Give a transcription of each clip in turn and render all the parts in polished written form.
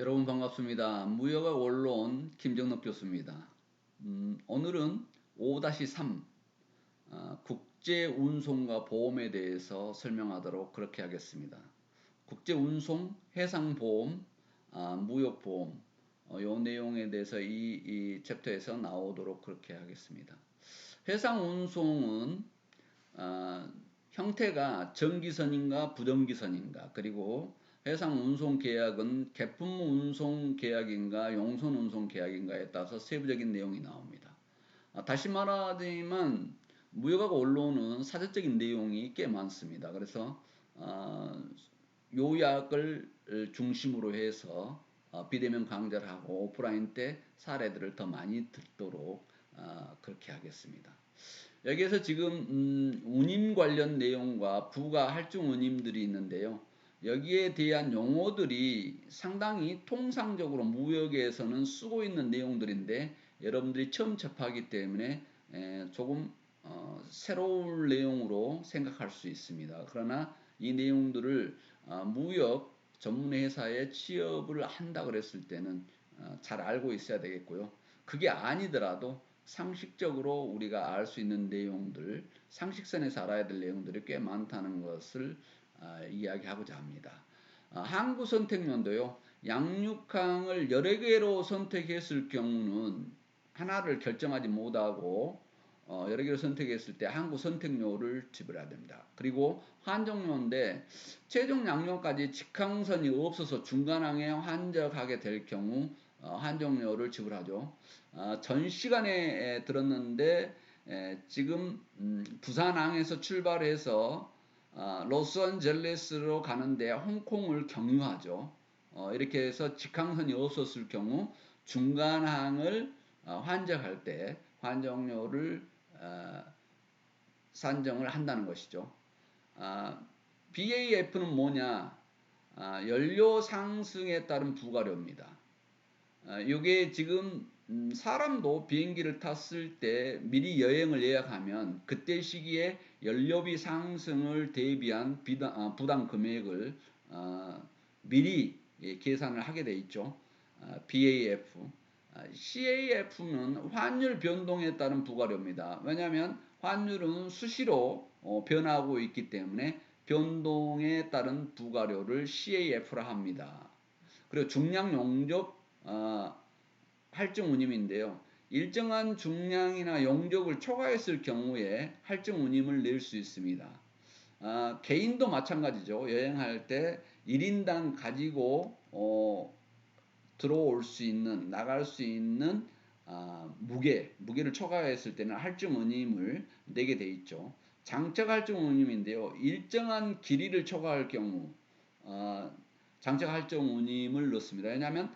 여러분 반갑습니다. 무역학 원론 김정덕 교수입니다. 오늘은 5-3 국제운송과 보험에 대해서 설명하도록 그렇게 하겠습니다. 국제운송, 해상보험, 무역보험 요 내용에 대해서 이 챕터에서 나오도록 그렇게 하겠습니다. 해상운송은 형태가 정기선인가 부정기선인가, 그리고 해상운송계약은 계품운송계약인가 용선운송계약인가에 따라서 세부적인 내용이 나옵니다. 다시 말하자면 무역학 원론은 사전적인 내용이 꽤 많습니다. 그래서 요약을 중심으로 해서 비대면 강좌를 하고 오프라인 때 사례들을 더 많이 듣도록 그렇게 하겠습니다. 여기에서 지금 운임 관련 내용과 부가 할증 운임들이 있는데요. 여기에 대한 용어들이 상당히 통상적으로 무역에서는 쓰고 있는 내용들인데 여러분들이 처음 접하기 때문에 조금 새로운 내용으로 생각할 수 있습니다. 그러나 이 내용들을 무역 전문 회사에 취업을 한다 그랬을 때는 잘 알고 있어야 되겠고요. 그게 아니더라도 상식적으로 우리가 알 수 있는 내용들, 상식선에서 알아야 될 내용들이 꽤 많다는 것을 이야기하고자 합니다. 항구 선택론도요. 양육항을 여러 개로 선택했을 경우는 하나를 결정하지 못하고 여러 개를 선택했을 때 항구 선택료를 지불해야 됩니다. 그리고 환정료인데 최종 양육까지 직항선이 없어서 중간항에 환적하게 될 경우 환정료를 지불하죠. 전 시간에 들었는데 지금 부산항에서 출발해서 로스앤젤레스로 가는데 홍콩을 경유하죠. 이렇게 해서 직항선이 없었을 경우 중간항을 환적할 때 환정료를 산정을 한다는 것이죠. BAF는 뭐냐? 연료 상승에 따른 부가료입니다. 이게 지금 사람도 비행기를 탔을 때 미리 여행을 예약하면 그때 시기에 연료비 상승을 대비한 부담 금액을 미리 계산을 하게 돼 있죠. BAF. CAF는 환율 변동에 따른 부가료입니다. 왜냐하면 환율은 수시로 변하고 있기 때문에 변동에 따른 부가료를 CAF라 합니다. 그리고 중량 용접 할증 운임인데요. 일정한 중량이나 용적을 초과했을 경우에 할증 운임을 낼 수 있습니다. 개인도 마찬가지죠. 여행할 때 1인당 가지고 들어올 수 있는, 나갈 수 있는 무게를 초과했을 때는 할증 운임을 내게 돼 있죠. 장적 할증 운임인데요. 일정한 길이를 초과할 경우 장적 할증 운임을 넣습니다. 왜냐하면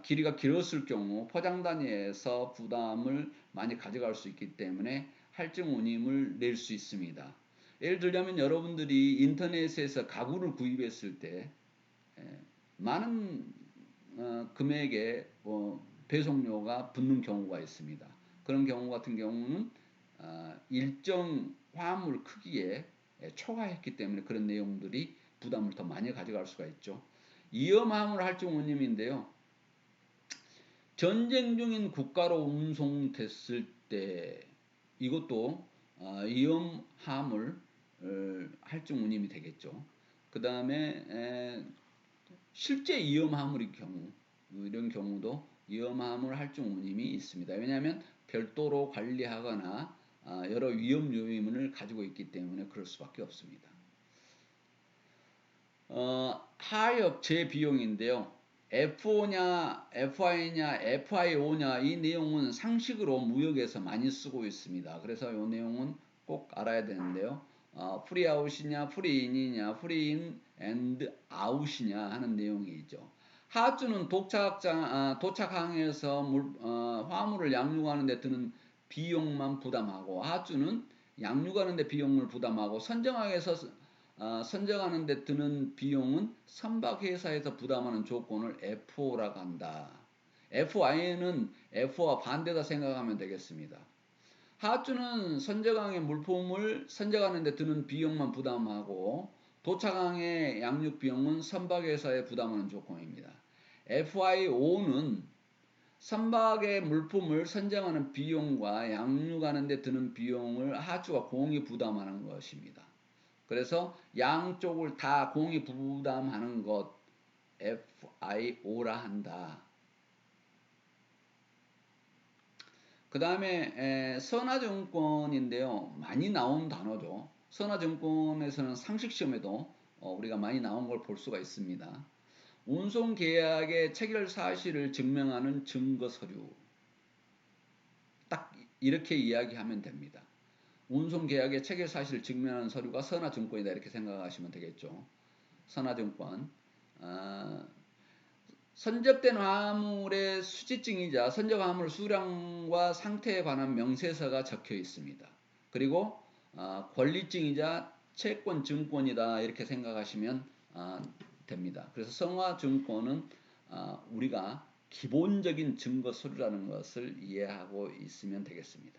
길이가 길었을 경우 포장 단위에서 부담을 많이 가져갈 수 있기 때문에 할증 운임을 낼 수 있습니다. 예를 들자면 여러분들이 인터넷에서 가구를 구입했을 때 많은 금액의 배송료가 붙는 경우가 있습니다. 그런 경우 같은 경우는 일정 화물 크기에 초과했기 때문에 그런 내용들이 부담을 더 많이 가져갈 수가 있죠. 위험화물 할증 운임인데요. 전쟁 중인 국가로 운송됐을 때 이것도 위험화물 할증 운임이 되겠죠. 그 다음에 실제 위험화물의 경우 이런 경우도 위험화물 할증 운임이 있습니다. 왜냐하면 별도로 관리하거나 여러 위험 요인을 가지고 있기 때문에 그럴 수밖에 없습니다. 하역 재비용인데요. FO냐, FI냐, FIO냐 이 내용은 상식으로 무역에서 많이 쓰고 있습니다. 그래서 이 내용은 꼭 알아야 되는데요. 프리아웃이냐, 프리인이냐, 프리인 앤드 아웃이냐 하는 내용이 있죠. 하주는 도착항에서 화물을 양육하는 데 드는 비용만 부담하고 하주는 양육하는 데 비용을 부담하고 선정항에서 선정하는 데 드는 비용은 선박회사에서 부담하는 조건을 FO라고 한다. FI는 F와 반대다 생각하면 되겠습니다. 하주는 선정항의 물품을 선정하는 데 드는 비용만 부담하고 도착항의 양육 비용은 선박회사에 부담하는 조건입니다. FIO는 선박의 물품을 선정하는 비용과 양육하는 데 드는 비용을 하주가 공이 부담하는 것입니다. 그래서 양쪽을 다 공이 부담하는 것 FIO라 한다. 그 다음에 선화증권인데요. 많이 나온 단어죠. 선화증권에서는 상식시험에도 우리가 많이 나온 걸 볼 수가 있습니다. 운송계약의 체결 사실을 증명하는 증거서류. 딱 이렇게 이야기하면 됩니다. 운송계약의 체결 사실을 증명하는 서류가 선화증권이다 이렇게 생각하시면 되겠죠. 선화증권. 선적된 화물의 수지증이자 선적 화물 수량과 상태에 관한 명세서가 적혀 있습니다. 그리고 권리증이자 채권 증권이다 이렇게 생각하시면 됩니다. 그래서 선화증권은 우리가 기본적인 증거 서류라는 것을 이해하고 있으면 되겠습니다.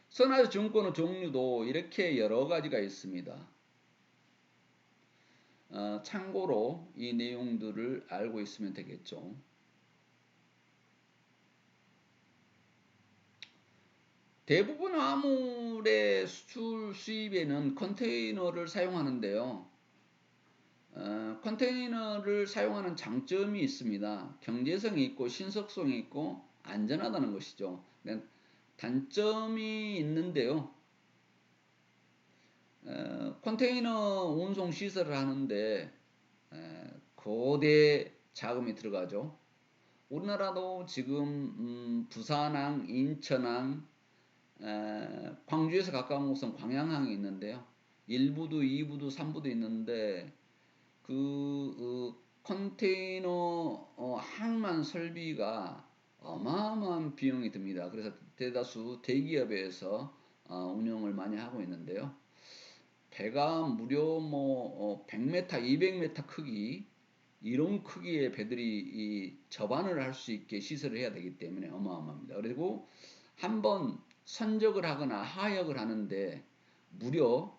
선화증권의 종류도 이렇게 여러 가지가 있습니다. 참고로 이 내용들을 알고 있으면 되겠죠. 대부분 화물의 수출 수입에는 컨테이너를 사용하는데요. 컨테이너를 사용하는 장점이 있습니다. 경제성이 있고 신속성이 있고 안전하다는 것이죠. 단점이 있는데요. 컨테이너 운송 시설을 하는데 거대 자금이 들어가죠. 우리나라도 지금 부산항, 인천항, 광주에서 가까운 곳은 광양항이 있는데요. 1부도 2부도 3부도 있는데 컨테이너 항만 설비가 어마어마한 비용이 듭니다. 그래서 대다수 대기업에서 운영을 많이 하고 있는데요. 배가 무려 100m, 200m 크기 이런 크기의 배들이 접안을 할 수 있게 시설을 해야 되기 때문에 어마어마합니다. 그리고 한번 선적을 하거나 하역을 하는데 무려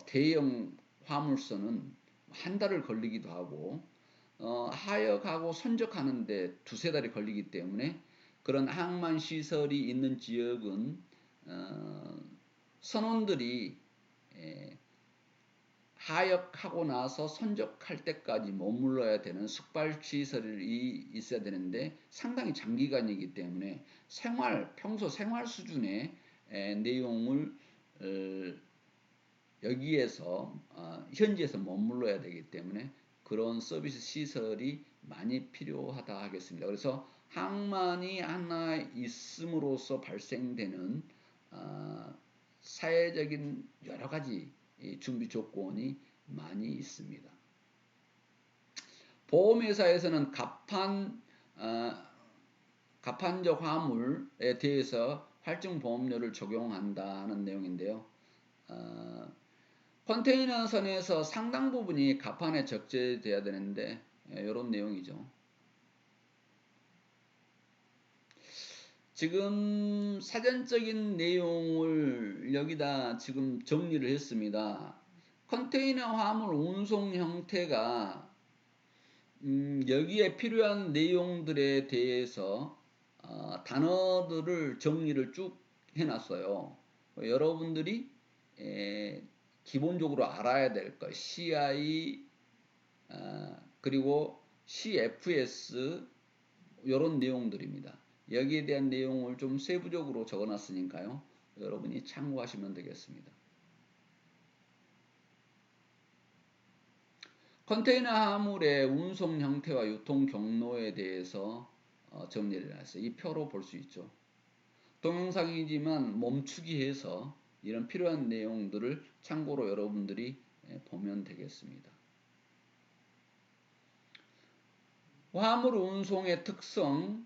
대형 화물선은 한 달을 걸리기도 하고 하역하고 선적하는데 두세 달이 걸리기 때문에 그런 항만 시설이 있는 지역은 선원들이 하역하고 나서 선적할 때까지 머물러야 되는 숙박시설이 있어야 되는데 상당히 장기간이기 때문에 평소 생활 수준의 내용을 여기에서 현지에서 머물러야 되기 때문에 그런 서비스 시설이 많이 필요하다 하겠습니다. 그래서 항만이 하나 있음으로써 발생되는 사회적인 여러 가지 준비 조건이 많이 있습니다. 보험회사에서는 가판적 화물에 대해서 할증보험료를 적용한다는 내용인데요. 컨테이너선에서 상당 부분이 가판에 적재되어야 되는데 이런 내용이죠. 지금 사전적인 내용을 여기다 지금 정리를 했습니다. 컨테이너 화물 운송 형태가 여기에 필요한 내용들에 대해서 단어들을 정리를 쭉 해놨어요. 여러분들이 기본적으로 알아야 될 것, CI 그리고 CFS 이런 내용들입니다. 여기에 대한 내용을 좀 세부적으로 적어놨으니까요. 여러분이 참고하시면 되겠습니다. 컨테이너 화물의 운송 형태와 유통 경로에 대해서 정리를 했어요. 이 표로 볼 수 있죠. 동영상이지만 멈추기 해서 이런 필요한 내용들을 참고로 여러분들이 보면 되겠습니다. 화물 운송의 특성,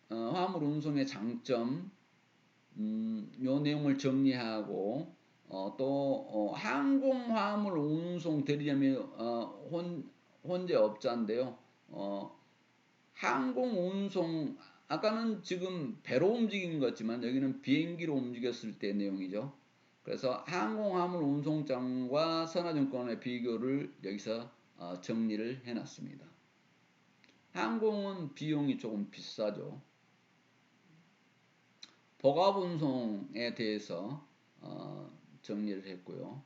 화물 운송의 장점, 요 내용을 정리하고 또 항공 화물 운송 대리점이 혼재업자인데요. 항공 운송 아까는 지금 배로 움직인 것 같지만 여기는 비행기로 움직였을 때 내용이죠. 그래서 항공 화물 운송장과 선화증권의 비교를 여기서 정리를 해놨습니다. 항공은 비용이 조금 비싸죠. 보가분송에 대해서 정리를 했고요.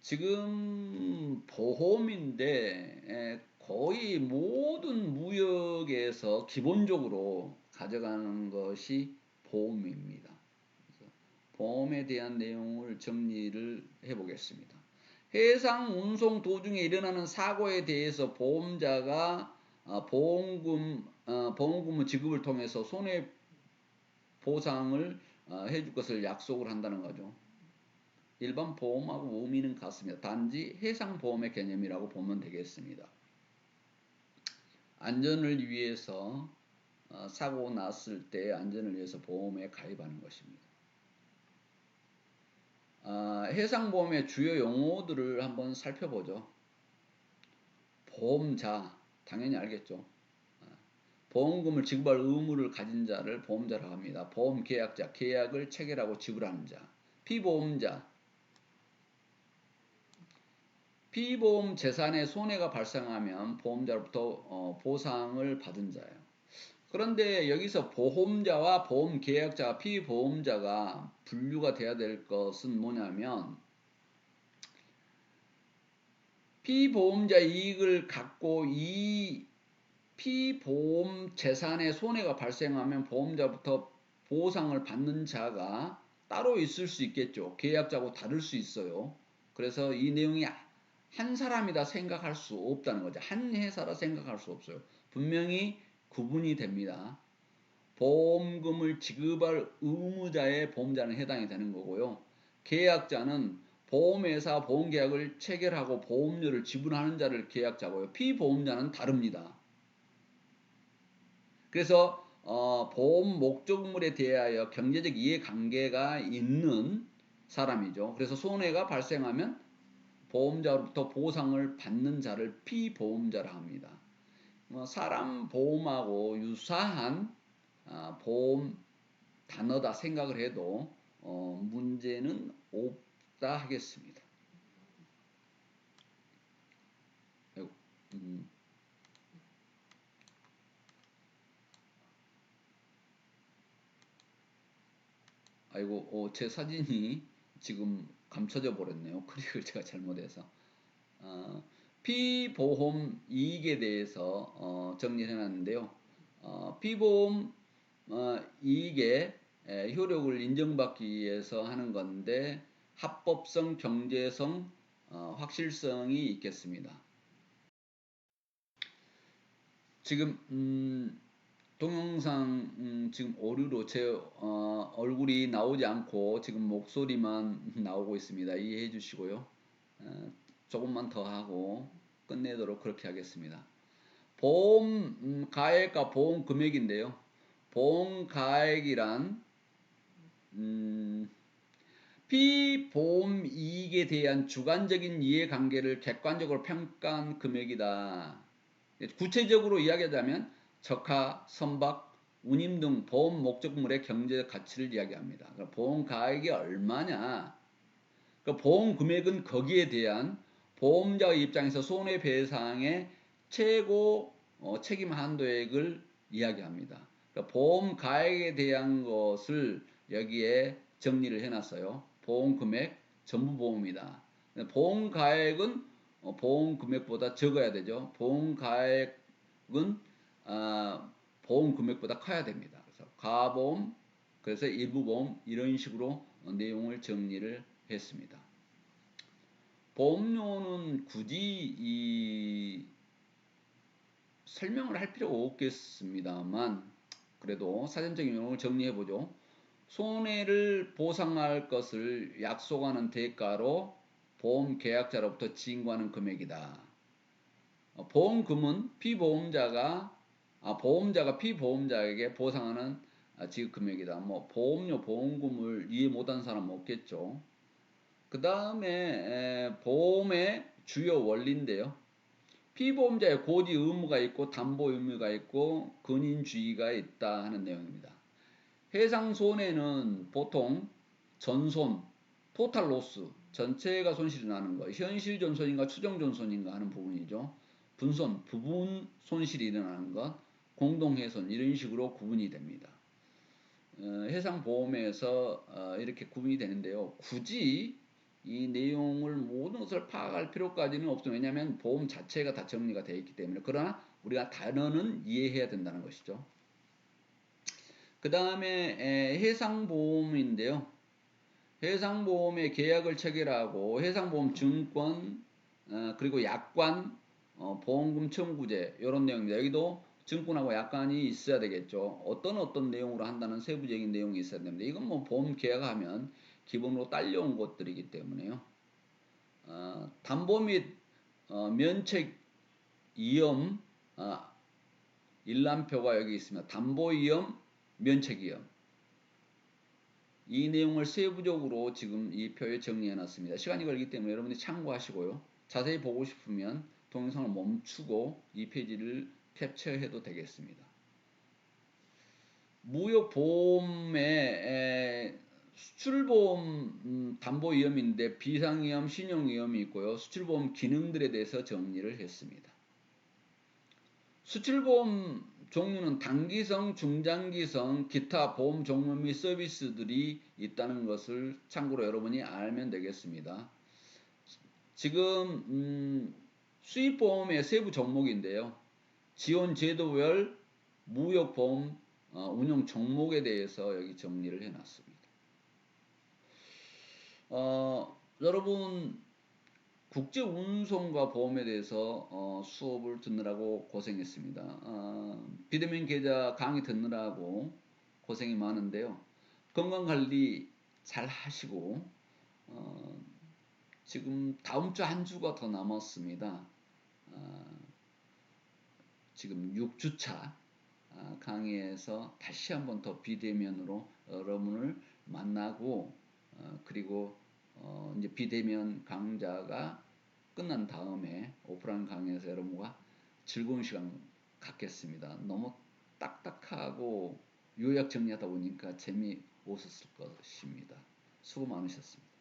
지금 보험인데 거의 모든 무역에서 기본적으로 가져가는 것이 보험입니다. 그래서 보험에 대한 내용을 정리를 해보겠습니다. 해상 운송 도중에 일어나는 사고에 대해서 보험자가 보험금 지급을 통해서 손해보상을 해줄 것을 약속을 한다는 거죠. 일반 보험하고 의미는 같습니다. 단지 해상보험의 개념이라고 보면 되겠습니다. 안전을 위해서 사고 났을 때 안전을 위해서 보험에 가입하는 것입니다. 해상보험의 주요 용어들을 한번 살펴보죠. 보험자, 당연히 알겠죠. 보험금을 지급할 의무를 가진 자를 보험자라고 합니다. 보험계약자, 계약을 체결하고 지불하는 자. 피보험자, 피보험 재산에 손해가 발생하면 보험자로부터 보상을 받은 자예요. 그런데 여기서 보험자와 보험계약자가 피보험자가 분류가 돼야 될 것은 뭐냐면, 피보험자 이익을 갖고 이 피보험 재산에 손해가 발생하면 보험자부터 보상을 받는 자가 따로 있을 수 있겠죠. 계약자하고 다를 수 있어요. 그래서 이 내용이 한 사람이다 생각할 수 없다는 거죠. 한 회사라 생각할 수 없어요. 분명히 구분이 됩니다. 보험금을 지급할 의무자의 보험자는 해당이 되는 거고요. 계약자는 보험회사 보험계약을 체결하고 보험료를 지불하는 자를 계약자고요. 피보험자는 다릅니다. 그래서 보험 목적물에 대하여 경제적 이해관계가 있는 사람이죠. 그래서 손해가 발생하면 보험자로부터 보상을 받는 자를 피보험자라 합니다. 사람 보험하고 유사한 보험 단어다 생각을 해도 문제는 없다 하겠습니다. 아이고, 제 사진이 지금 감춰져 버렸네요. 클릭을 제가 잘못해서. 피보험 이익에 대해서 정리해 놨는데요. 피보험 이익의 효력을 인정받기 위해서 하는 건데, 합법성, 경제성, 확실성이 있겠습니다. 지금 동영상 지금 오류로 제 얼굴이 나오지 않고 지금 목소리만 나오고 있습니다. 이해해 주시고요. 조금만 더 하고 끝내도록 그렇게 하겠습니다. 보험 가액과 보험 금액인데요. 보험 가액이란 피보험 이익에 대한 주관적인 이해관계를 객관적으로 평가한 금액이다. 구체적으로 이야기하자면 적하, 선박, 운임 등 보험 목적물의 경제적 가치를 이야기합니다. 그러니까 보험 가액이 얼마냐? 그러니까 보험 금액은 거기에 대한 보험자의 입장에서 손해배상의 최고 책임 한도액을 이야기합니다. 그러니까 보험 가액에 대한 것을 여기에 정리를 해놨어요. 보험 금액 전부 보험이다. 보험 가액은 보험 금액보다 적어야 되죠. 보험 가액은 보험 금액보다 커야 됩니다. 그래서 가보험, 그래서 일부 보험 이런 식으로 내용을 정리를 했습니다. 보험료는 굳이 설명을 할 필요가 없겠습니다만, 그래도 사전적인 내용을 정리해 보죠. 손해를 보상할 것을 약속하는 대가로 보험 계약자로부터 징구하는 금액이다. 보험금은 보험자가 피보험자에게 보상하는 지급 금액이다. 보험료, 보험금을 이해 못한 사람은 없겠죠. 그 다음에 보험의 주요 원리인데요. 피보험자의 고지 의무가 있고 담보 의무가 있고 근인주의가 있다 하는 내용입니다. 해상 손해는 보통 전손, 토탈 로스, 전체가 손실이 나는 거, 현실 전손인가 추정 전손인가 하는 부분이죠. 분손, 부분 손실이 일어나는 것, 공동훼손 이런 식으로 구분이 됩니다. 해상보험에서 이렇게 구분이 되는데요. 굳이 이 내용을 모든 것을 파악할 필요까지는 없습니다. 왜냐하면 보험 자체가 다 정리가 되어 있기 때문에. 그러나 우리가 단어는 이해해야 된다는 것이죠. 그 다음에 해상보험인데요. 해상보험의 계약을 체결하고 해상보험 증권 그리고 약관 보험금 청구제 이런 내용입니다. 여기도 증권하고 약관이 있어야 되겠죠. 어떤 내용으로 한다는 세부적인 내용이 있어야 됩니다. 이건 뭐 보험 계약하면 기본으로 딸려온 것들이기 때문에요. 담보 및 면책 위험 일람표가 여기 있습니다. 담보 위험, 면책 위험. 이 내용을 세부적으로 지금 이 표에 정리해 놨습니다. 시간이 걸리기 때문에 여러분들이 참고하시고요. 자세히 보고 싶으면 동영상을 멈추고 이 페이지를 캡처해도 되겠습니다. 무역보험의 수출보험 담보위험인데 비상위험, 신용위험이 있고요. 수출보험 기능들에 대해서 정리를 했습니다. 수출보험 종류는 단기성, 중장기성, 기타 보험 종류 및 서비스들이 있다는 것을 참고로 여러분이 알면 되겠습니다. 지금 수입보험의 세부 종목인데요. 지원 제도별 무역보험 운용 종목에 대해서 여기 정리를 해놨습니다. 여러분 국제운송과 보험에 대해서 수업을 듣느라고 고생했습니다. 비대면 계좌 강의 듣느라고 고생이 많은데요. 건강관리 잘 하시고 지금 다음 주 한 주가 더 남았습니다. 지금 6주차 강의에서 다시 한번 더 비대면으로 여러분을 만나고 그리고 이제 비대면 강좌가 끝난 다음에 오프라인 강의에서 여러분과 즐거운 시간 갖겠습니다. 너무 딱딱하고 요약 정리하다 보니까 재미없었을 것입니다. 수고 많으셨습니다.